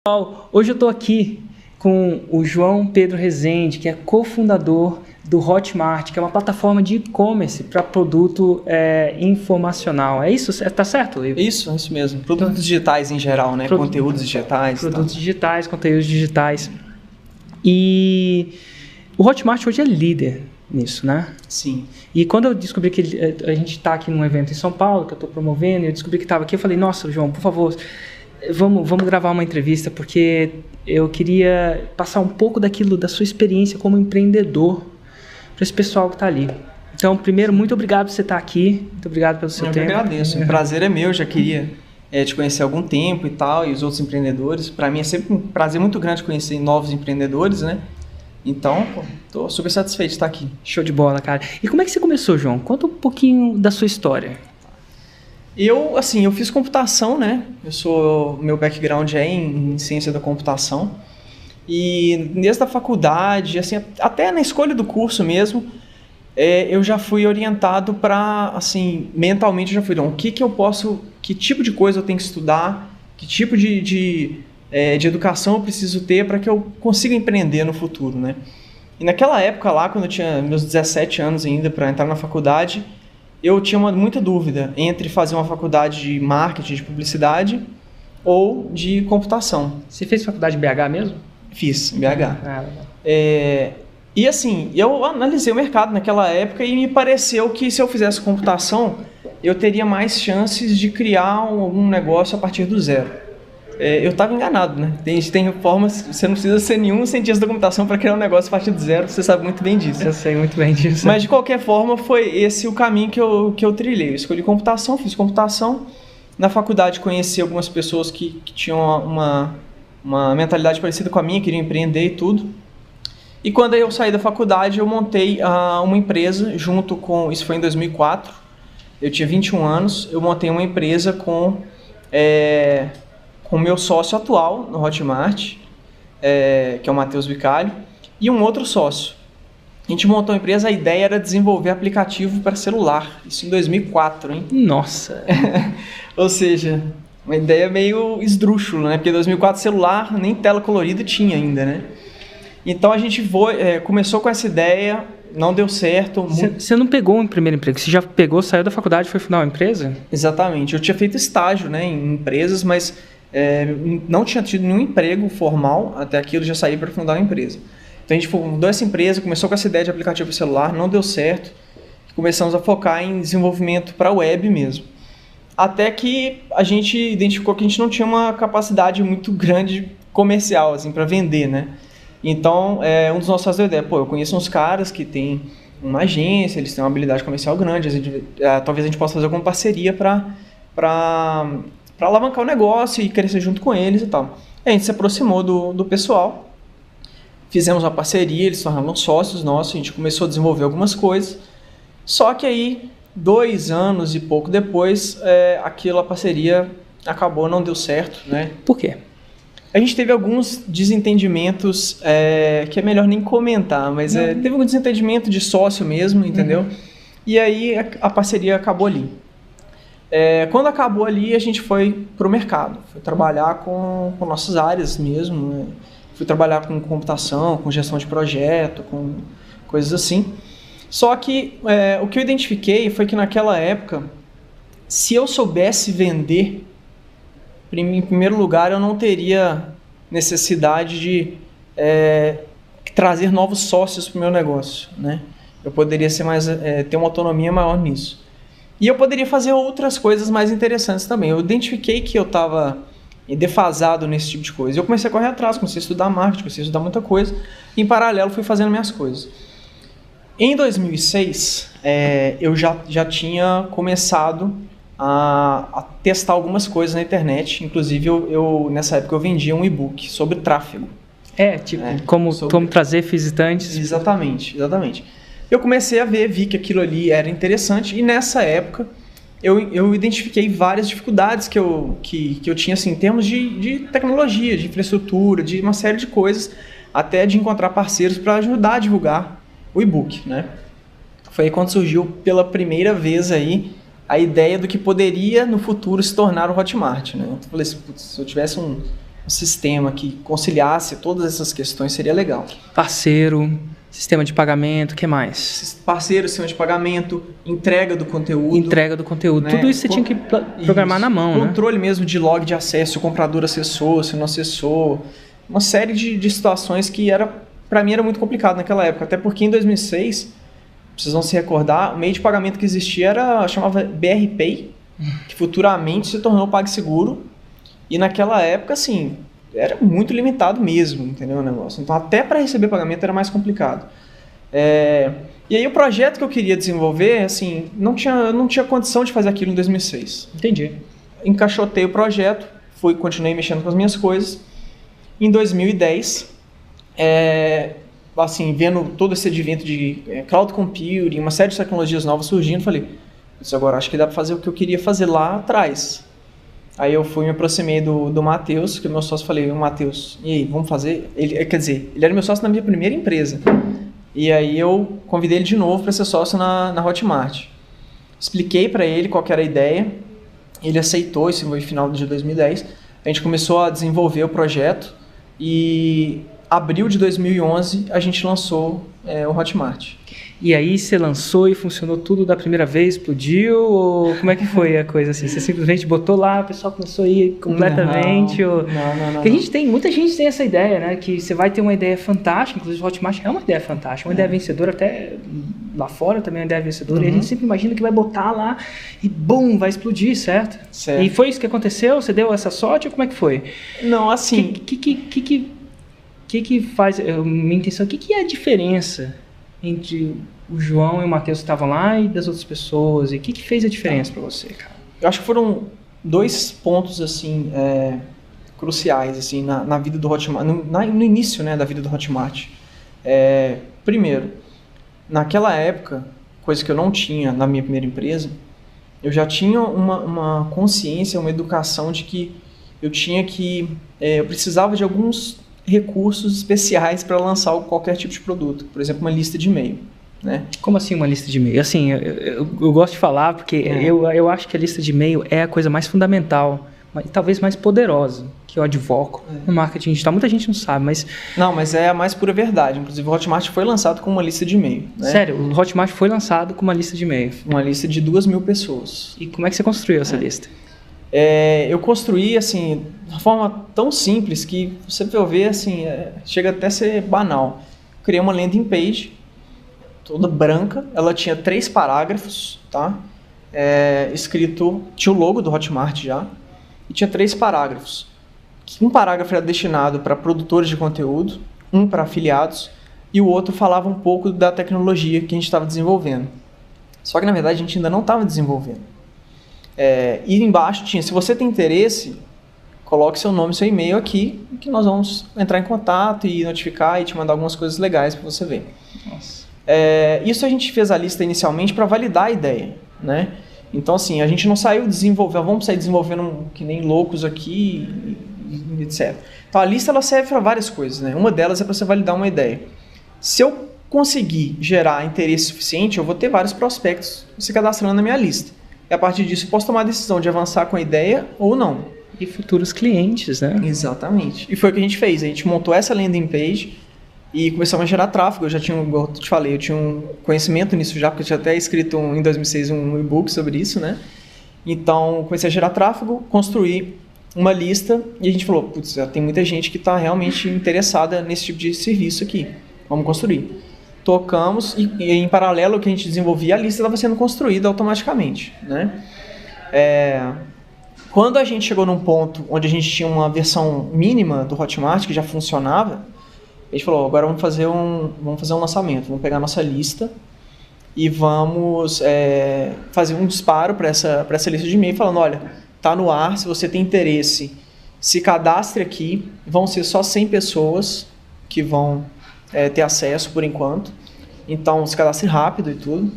Pessoal, hoje eu estou aqui com o João Pedro Rezende, que é cofundador do Hotmart, que é uma plataforma de e-commerce para produto informacional. É isso? Tá certo? Isso mesmo. Produtos digitais em geral, né? Conteúdos digitais. Produtos digitais, conteúdos digitais. E o Hotmart hoje é líder nisso, né? Sim. E quando eu descobri que a gente está aqui num evento em São Paulo, que eu estou promovendo, e eu descobri que estava aqui, eu falei, nossa, João, por favor, vamos gravar uma entrevista, porque eu queria passar um pouco daquilo, da sua experiência como empreendedor para esse pessoal que está ali. Então, primeiro, muito obrigado por você estar aqui, muito obrigado pelo seu tempo. Eu agradeço, o prazer é meu, já queria te conhecer há algum tempo e tal, e os outros empreendedores. Para mim é sempre um prazer muito grande conhecer novos empreendedores, né? Então, estou super satisfeito de estar aqui. Show de bola, cara. E como é que você começou, João? Conta um pouquinho da sua história. Eu fiz computação, né? Meu background é em ciência da computação. E desde a faculdade, assim, até na escolha do curso mesmo, eu já fui orientado para, assim, mentalmente eu já fui, então, que tipo de coisa eu tenho que estudar, que tipo de educação eu preciso ter para que eu consiga empreender no futuro, né? E naquela época lá, quando eu tinha meus 17 anos ainda para entrar na faculdade, eu tinha muita dúvida entre fazer uma faculdade de marketing, de publicidade ou de computação. Você fez faculdade em BH mesmo? Fiz, em BH. E assim, eu analisei o mercado naquela época e me pareceu que se eu fizesse computação, eu teria mais chances de criar algum negócio a partir do zero. Eu estava enganado, né? Tem formas, você não precisa ser nenhum cientista da computação para criar um negócio a partir do zero, você sabe muito bem disso. Eu sei muito bem disso. Mas de qualquer forma, foi esse o caminho que eu trilhei. Eu escolhi computação, fiz computação. Na faculdade conheci algumas pessoas que tinham uma mentalidade parecida com a minha, queriam empreender e tudo. E quando eu saí da faculdade, eu montei uma empresa junto com... Isso foi em 2004. Eu tinha 21 anos. Eu montei uma empresa com o meu sócio atual no Hotmart, que é o Matheus Bicalho, e um outro sócio. A gente montou uma empresa, a ideia era desenvolver aplicativo para celular. Isso em 2004, hein? Nossa! Ou seja, uma ideia meio esdrúxula, né? Porque em 2004 celular nem tela colorida tinha ainda, né? Então a gente começou com essa ideia, não deu certo. Você não pegou um primeiro emprego, você já pegou, saiu da faculdade e foi fundar uma empresa? Exatamente. Eu tinha feito estágio, né, em empresas, mas não tinha tido nenhum emprego formal até aquilo, já saí para fundar uma empresa. Então a gente fundou essa empresa, começou com essa ideia de aplicativo celular, não deu certo, começamos a focar em desenvolvimento para web mesmo. Até que a gente identificou que a gente não tinha uma capacidade muito grande comercial assim, para vender, né? Então, um dos nossos fazia a ideia, eu conheço uns caras que têm uma agência, eles têm uma habilidade comercial grande, talvez a gente possa fazer alguma parceria para alavancar o negócio e crescer junto com eles e tal. A gente se aproximou do pessoal, fizemos uma parceria, eles se tornaram sócios nossos, a gente começou a desenvolver algumas coisas, só que aí, 2 anos e pouco depois, a parceria acabou, não deu certo, né? Por quê? A gente teve alguns desentendimentos, que é melhor nem comentar, mas teve algum desentendimento de sócio mesmo, entendeu? E aí a parceria acabou ali. Quando acabou ali, a gente foi para o mercado, foi trabalhar com nossas áreas mesmo, né? Fui trabalhar com computação, com gestão de projeto, com coisas assim. Só que o que eu identifiquei foi que naquela época, se eu soubesse vender, em primeiro lugar, eu não teria necessidade de trazer novos sócios para o meu negócio, né? Eu poderia ter uma autonomia maior nisso. E eu poderia fazer outras coisas mais interessantes também. Eu identifiquei que eu estava defasado nesse tipo de coisa. Eu comecei a correr atrás, comecei a estudar marketing, comecei a estudar muita coisa. E, em paralelo, fui fazendo minhas coisas. Em 2006, eu já tinha começado a testar algumas coisas na internet. Inclusive, nessa época, eu vendia um e-book sobre tráfego. Como trazer visitantes. Exatamente. Eu comecei a vi que aquilo ali era interessante e nessa época eu identifiquei várias dificuldades que eu tinha assim, em termos de tecnologia, de infraestrutura, de uma série de coisas, até de encontrar parceiros para ajudar a divulgar o e-book, né? Foi aí quando surgiu pela primeira vez aí a ideia do que poderia no futuro se tornar o Hotmart, né? Eu falei assim, se eu tivesse sistema que conciliasse todas essas questões seria legal. Parceiro, sistema de pagamento, o que mais? Parceiro, sistema de pagamento, entrega do conteúdo. Entrega do conteúdo. Né? Tudo isso você tinha que programar na mão, né? Controle mesmo de log de acesso, se o comprador acessou, se não acessou. Uma série de situações que para mim era muito complicado naquela época. Até porque em 2006, vocês vão se recordar, o meio de pagamento que existia chamava BR Pay, que futuramente se tornou PagSeguro. E naquela época, assim, era muito limitado mesmo, entendeu, o negócio. Então, até para receber pagamento era mais complicado. E aí, o projeto que eu queria desenvolver, assim, não tinha condição de fazer aquilo em 2006. Entendi. Encaixotei o projeto, continuei mexendo com as minhas coisas. Em 2010, assim, vendo todo esse advento de cloud computing, uma série de tecnologias novas surgindo, falei, agora acho que dá para fazer o que eu queria fazer lá atrás. Aí eu me aproximei do Matheus, que é meu sócio, falei, Matheus, e aí, vamos fazer? Ele era meu sócio na minha primeira empresa. E aí eu convidei ele de novo para ser sócio na Hotmart. Expliquei para ele qual que era a ideia, ele aceitou, isso foi no final de 2010. A gente começou a desenvolver o projeto e abril de 2011 a gente lançou o Hotmart. E aí você lançou e funcionou tudo da primeira vez, explodiu? Ou como é que foi a coisa assim? Você simplesmente botou lá, o pessoal começou a ir completamente? Não. Porque muita gente tem essa ideia, né? Que você vai ter uma ideia fantástica, inclusive o Hotmart é uma ideia fantástica, uma ideia vencedora, até lá fora também é uma ideia vencedora, e a gente sempre imagina que vai botar lá e bum, vai explodir, certo? E foi isso que aconteceu? Você deu essa sorte ou como é que foi? Não, assim... que faz... Minha intenção, o que é a diferença entre o João e o Matheus que estavam lá e das outras pessoas? E o que fez a diferença para você, cara? Eu acho que foram 2 pontos, assim, cruciais, assim, na vida do Hotmart, no início, né, da vida do Hotmart. Primeiro, naquela época, coisa que eu não tinha na minha primeira empresa, eu já tinha uma consciência, uma educação de que eu precisava de alguns recursos especiais para lançar qualquer tipo de produto. Por exemplo, uma lista de e-mail. Né? Como assim uma lista de e-mail? Assim, eu gosto de falar porque eu acho que a lista de e-mail é a coisa mais fundamental, mas talvez mais poderosa que eu advoco no marketing digital. Muita gente não sabe, mas... Não, mas é a mais pura verdade. Inclusive, o Hotmart foi lançado com uma lista de e-mail. Né? Sério, o Hotmart foi lançado com uma lista de e-mail. Uma lista de 2.000 pessoas. E como é que você construiu essa lista? Eu construí, assim, de uma forma tão simples que você vai ver, assim, chega até a ser banal. Criei uma landing page, toda branca, ela tinha 3 parágrafos, tá? Escrito, tinha o logo do Hotmart já, e tinha 3 parágrafos. Um parágrafo era destinado para produtores de conteúdo, um para afiliados, e o outro falava um pouco da tecnologia que a gente estava desenvolvendo. Só que, na verdade, a gente ainda não estava desenvolvendo. E embaixo tinha, se você tem interesse, coloque seu nome e seu e-mail aqui, que nós vamos entrar em contato e notificar e te mandar algumas coisas legais para você ver. Nossa. Isso a gente fez a lista inicialmente para validar a ideia, né? Então, assim, a gente não saiu desenvolvendo, vamos sair desenvolvendo que nem loucos aqui, etc. Então, a lista ela serve para várias coisas, né? Uma delas é para você validar uma ideia. Se eu conseguir gerar interesse suficiente, eu vou ter vários prospectos se cadastrando na minha lista. E a partir disso eu posso tomar a decisão de avançar com a ideia ou não. E futuros clientes, né? Exatamente. E foi o que a gente fez. A gente montou essa landing page e começamos a gerar tráfego. Eu já tinha, como eu te falei, eu tinha um conhecimento nisso já, porque eu tinha até escrito em 2006 um e-book sobre isso, né? Então, comecei a gerar tráfego, construí uma lista e a gente falou, putz, já tem muita gente que está realmente interessada nesse tipo de serviço aqui. Vamos construir. Tocamos e em paralelo ao que a gente desenvolvia, a lista estava sendo construída automaticamente, né? Quando a gente chegou num ponto onde a gente tinha uma versão mínima do Hotmart que já funcionava, a gente falou, agora vamos fazer um lançamento, vamos pegar a nossa lista e vamos fazer um disparo para essa lista de e-mail falando, olha, tá no ar, se você tem interesse, se cadastre aqui, vão ser só 100 pessoas que vão ter acesso por enquanto, então se cadastre rápido e tudo.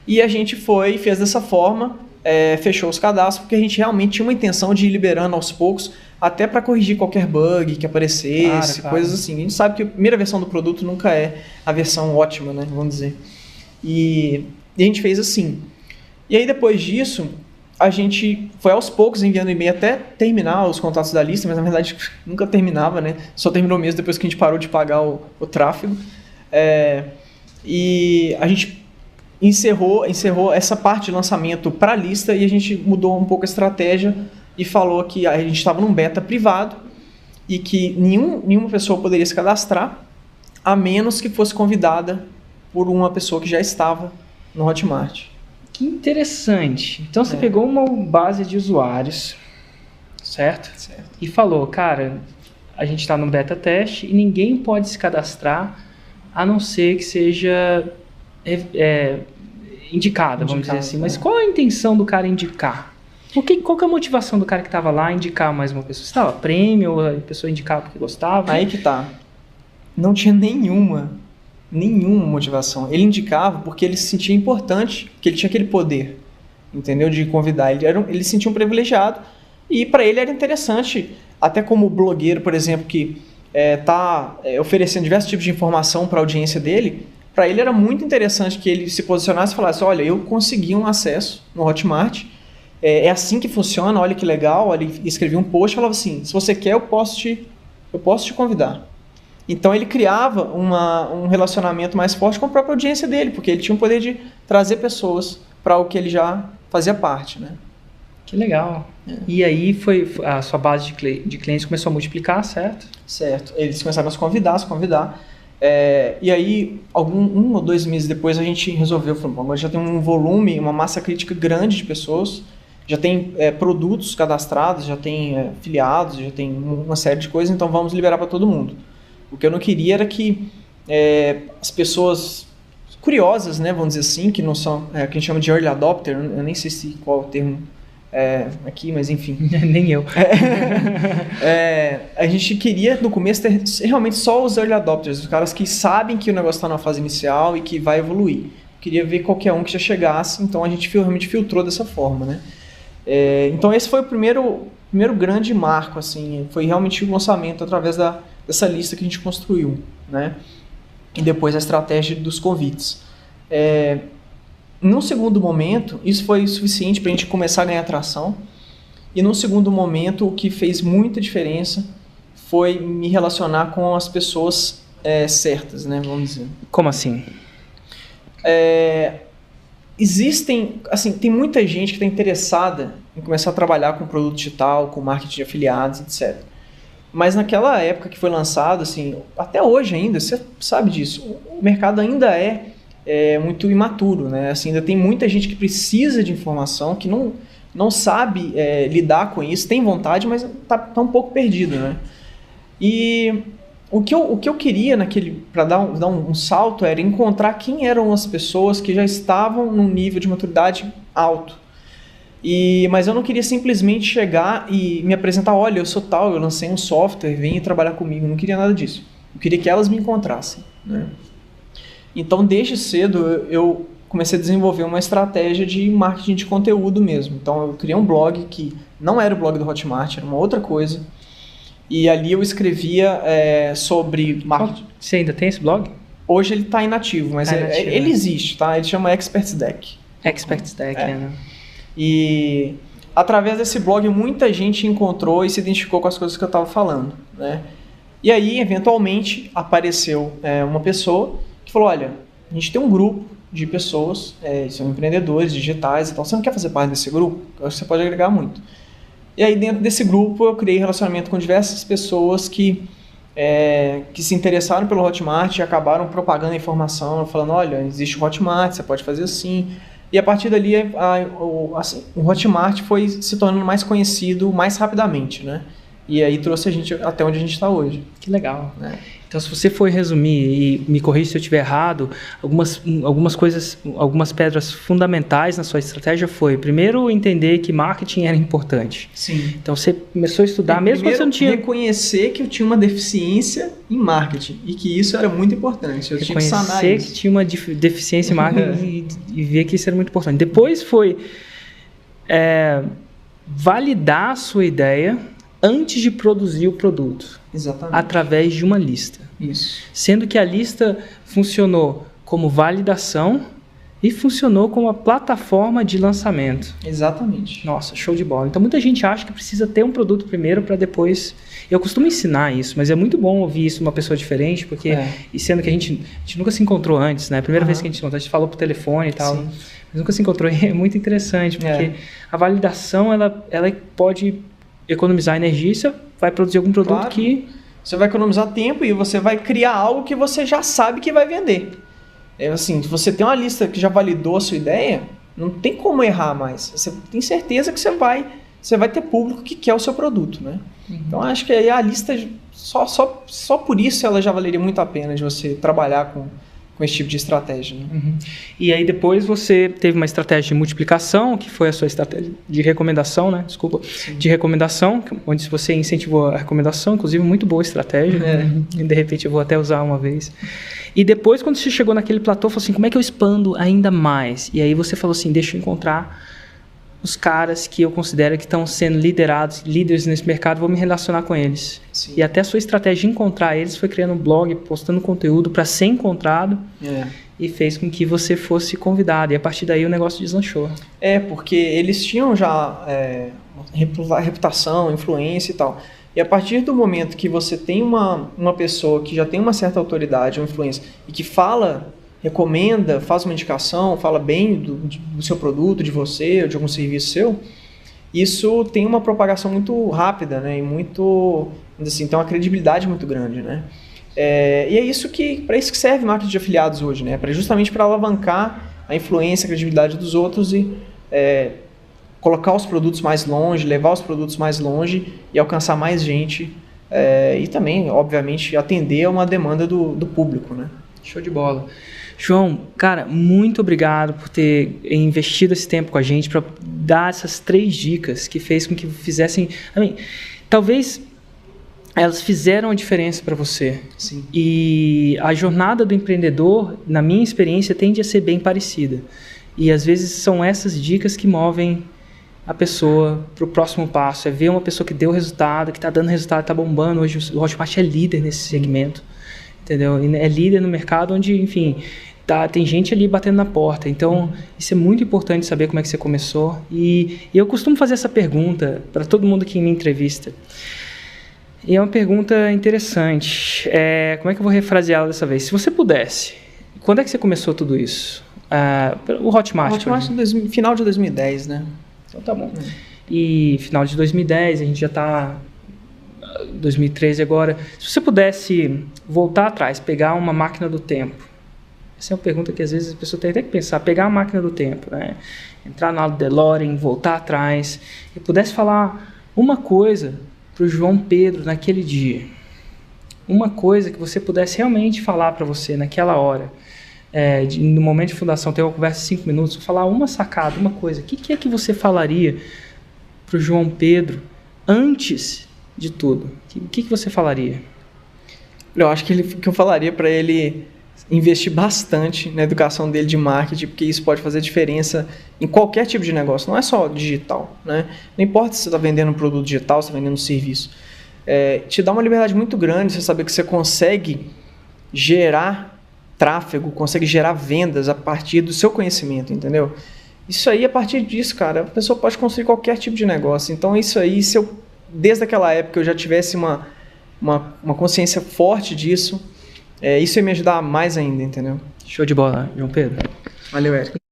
E a gente fez dessa forma, fechou os cadastros, porque a gente realmente tinha uma intenção de ir liberando aos poucos, até para corrigir qualquer bug que aparecesse, claro. Coisas assim. A gente sabe que a primeira versão do produto nunca é a versão ótima, né, vamos dizer. E a gente fez assim. E aí depois disso, a gente foi aos poucos enviando e-mail até terminar os contatos da lista, mas na verdade nunca terminava, né? Só terminou mesmo depois que a gente parou de pagar o tráfego. E a gente encerrou essa parte de lançamento para a lista e a gente mudou um pouco a estratégia e falou que a gente estava num beta privado e que nenhuma pessoa poderia se cadastrar, a menos que fosse convidada por uma pessoa que já estava no Hotmart. Que interessante. Então você pegou uma base de usuários, certo? E falou, cara, a gente está no beta teste e ninguém pode se cadastrar a não ser que seja indicada, vamos dizer assim. Mas qual a intenção do cara indicar? Qual que é a motivação do cara que estava lá indicar mais uma pessoa? Estava prêmio, a pessoa indicava porque gostava? Aí que tá. Não tinha nenhuma motivação. Ele indicava porque ele se sentia importante, porque ele tinha aquele poder, entendeu? De convidar. Ele se sentia um privilegiado e para ele era interessante, até como blogueiro, por exemplo, que está oferecendo diversos tipos de informação para a audiência dele, para ele era muito interessante que ele se posicionasse e falasse, olha, eu consegui um acesso no Hotmart, é assim que funciona, olha que legal. Ele escrevia um post e falava assim, se você quer, eu posso te convidar. Então ele criava um relacionamento mais forte com a própria audiência dele, porque ele tinha o poder de trazer pessoas para o que ele já fazia parte, né? Que legal. E aí foi a sua base de clientes começou a multiplicar, certo? Certo. Eles começaram a se convidar. E aí, 1 ou 2 meses depois, a gente resolveu, falou, agora já tem um volume, uma massa crítica grande de pessoas, já tem produtos cadastrados, já tem afiliados, já tem uma série de coisas, então vamos liberar para todo mundo. O que eu não queria era que as pessoas curiosas, né, vamos dizer assim, que não são, que a gente chama de early adopter, eu nem sei qual é o termo aqui, mas enfim. Nem eu. A gente queria, no começo, ter realmente só os early adopters, os caras que sabem que o negócio está na fase inicial e que vai evoluir. Queria ver qualquer um que já chegasse, então a gente realmente filtrou dessa forma, né? Então esse foi o primeiro grande marco, assim, foi realmente o lançamento através dessa lista que a gente construiu, né? E depois a estratégia dos convites. Num segundo momento, isso foi suficiente para a gente começar a ganhar atração. E num segundo momento, o que fez muita diferença foi me relacionar com as pessoas certas, né? Vamos dizer. Como assim? Tem muita gente que está interessada em começar a trabalhar com produto digital, com marketing de afiliados, etc. Mas naquela época que foi lançado, assim, até hoje ainda, você sabe disso, o mercado ainda é muito imaturo, né? Assim, ainda tem muita gente que precisa de informação, que não sabe lidar com isso, tem vontade, mas tá um pouco perdido, né? E o que eu queria para dar um salto era encontrar quem eram as pessoas que já estavam num nível de maturidade alto. Mas eu não queria simplesmente chegar e me apresentar, olha, eu sou tal, eu lancei um software, venha trabalhar comigo. Eu não queria nada disso. Eu queria que elas me encontrassem, né? Então, desde cedo, eu comecei a desenvolver uma estratégia de marketing de conteúdo mesmo. Então, eu criei um blog que não era o blog do Hotmart, era uma outra coisa. E ali eu escrevia sobre marketing. Você ainda tem esse blog? Hoje ele está inativo, mas ele existe, tá? Ele chama Experts Deck. Experts Deck, né? E através desse blog muita gente encontrou e se identificou com as coisas que eu estava falando, né? E aí, eventualmente, apareceu uma pessoa que falou, olha, a gente tem um grupo de pessoas, são empreendedores digitais, então você não quer fazer parte desse grupo? Eu acho que você pode agregar muito. E aí, dentro desse grupo, eu criei relacionamento com diversas pessoas que se interessaram pelo Hotmart e acabaram propagando a informação, falando, olha, existe o Hotmart, você pode fazer assim. E a partir dali, o Hotmart foi se tornando mais conhecido mais rapidamente, né? E aí trouxe a gente até onde a gente está hoje. Que legal, né? Então, se você for resumir, e me corrija se eu estiver errado, algumas coisas, algumas pedras fundamentais na sua estratégia foi, primeiro, entender que marketing era importante. Sim. Então, você começou a estudar, mesmo que você não tinha... reconhecer que eu tinha uma deficiência em marketing e que isso era muito importante. Eu tinha que sanar isso. Reconhecer que tinha uma deficiência em marketing e ver que isso era muito importante. Depois foi validar a sua ideia antes de produzir o produto. Exatamente. Através de uma lista. Isso. Sendo que a lista funcionou como validação e funcionou como uma plataforma de lançamento. Exatamente. Nossa, show de bola. Então muita gente acha que precisa ter um produto primeiro para depois... Eu costumo ensinar isso, mas é muito bom ouvir isso de uma pessoa diferente, porque, e sendo que a gente nunca se encontrou antes, né? A primeira vez que a gente se encontrou, a gente falou por telefone e tal, mas nunca se encontrou, e é muito interessante, porque a validação, ela pode economizar energia e você vai produzir algum produto que... Você vai economizar tempo e você vai criar algo que você já sabe que vai vender. É assim, se você tem uma lista que já validou a sua ideia, não tem como errar mais. Você tem certeza que você vai ter público que quer o seu produto, né? Então, acho que aí a lista, só por isso ela já valeria muito a pena de você trabalhar com esse tipo de estratégia. Né? E aí depois você teve uma estratégia de multiplicação, que foi a sua estratégia de recomendação, né? Desculpa. Sim. De recomendação, onde você incentivou a recomendação, inclusive muito boa estratégia. E de repente eu vou até usar uma vez. E depois, quando você chegou naquele platô, falou assim, como é que eu expando ainda mais? E aí você falou assim, deixa eu encontrar os caras que eu considero que estão sendo líderes nesse mercado, vou me relacionar com eles. Sim. E até a sua estratégia de encontrar eles foi criando um blog, postando conteúdo para ser encontrado e fez com que você fosse convidado. E a partir daí o negócio deslanchou. Porque eles tinham já reputação, influência e tal. E a partir do momento que você tem uma pessoa que já tem uma certa autoridade, uma influência, e que recomenda, faz uma indicação, fala bem do seu produto, de você, ou de algum serviço seu, isso tem uma propagação muito rápida, né? E muito, assim, tem uma credibilidade muito grande, né? E é isso para isso que serve marketing de afiliados hoje, né? Justamente para alavancar a influência, a credibilidade dos outros e colocar os produtos mais longe, levar os produtos mais longe e alcançar mais gente e também, obviamente, atender a uma demanda do público, né? Show de bola. João, cara, muito obrigado por ter investido esse tempo com a gente para dar essas 3 dicas que fez com que fizessem... talvez elas fizeram a diferença para você. Sim. E a jornada do empreendedor, na minha experiência, tende a ser bem parecida. E às vezes são essas dicas que movem a pessoa para o próximo passo. É ver uma pessoa que deu resultado, que está dando resultado, está bombando. Hoje o Hotmart é líder nesse segmento. Entendeu? É líder no mercado onde, enfim, tem gente ali batendo na porta. Então, isso é muito importante saber como é que você começou. E eu costumo fazer essa pergunta para todo mundo que me entrevista. E é uma pergunta interessante. Como é que eu vou refraseá-la dessa vez? Se você pudesse, quando é que você começou tudo isso? O Hotmart. O Hotmart no final de 2010, né? Então tá bom. E final de 2010, a gente já está... 2013 agora. Se você pudesse voltar atrás, pegar uma máquina do tempo, essa é uma pergunta que às vezes a pessoa tem até que pensar, pegar a máquina do tempo, né? Entrar na DeLorean, voltar atrás, e pudesse falar uma coisa para o João Pedro naquele dia, uma coisa que você pudesse realmente falar para você naquela hora, no momento de fundação, ter uma conversa de 5 minutos, falar uma sacada, uma coisa, o que é que você falaria para o João Pedro antes de tudo? O que você falaria? Eu acho que eu falaria para ele investir bastante na educação dele de marketing, porque isso pode fazer diferença em qualquer tipo de negócio, não é só digital, né? Não importa se você está vendendo um produto digital, se está vendendo um serviço. Te dá uma liberdade muito grande você saber que você consegue gerar tráfego, consegue gerar vendas a partir do seu conhecimento, entendeu? Isso aí, a partir disso, cara, a pessoa pode construir qualquer tipo de negócio. Então, isso aí, se eu desde aquela época eu já tivesse uma consciência forte disso, isso ia me ajudar mais ainda, entendeu? Show de bola, João Pedro. Valeu, Eric.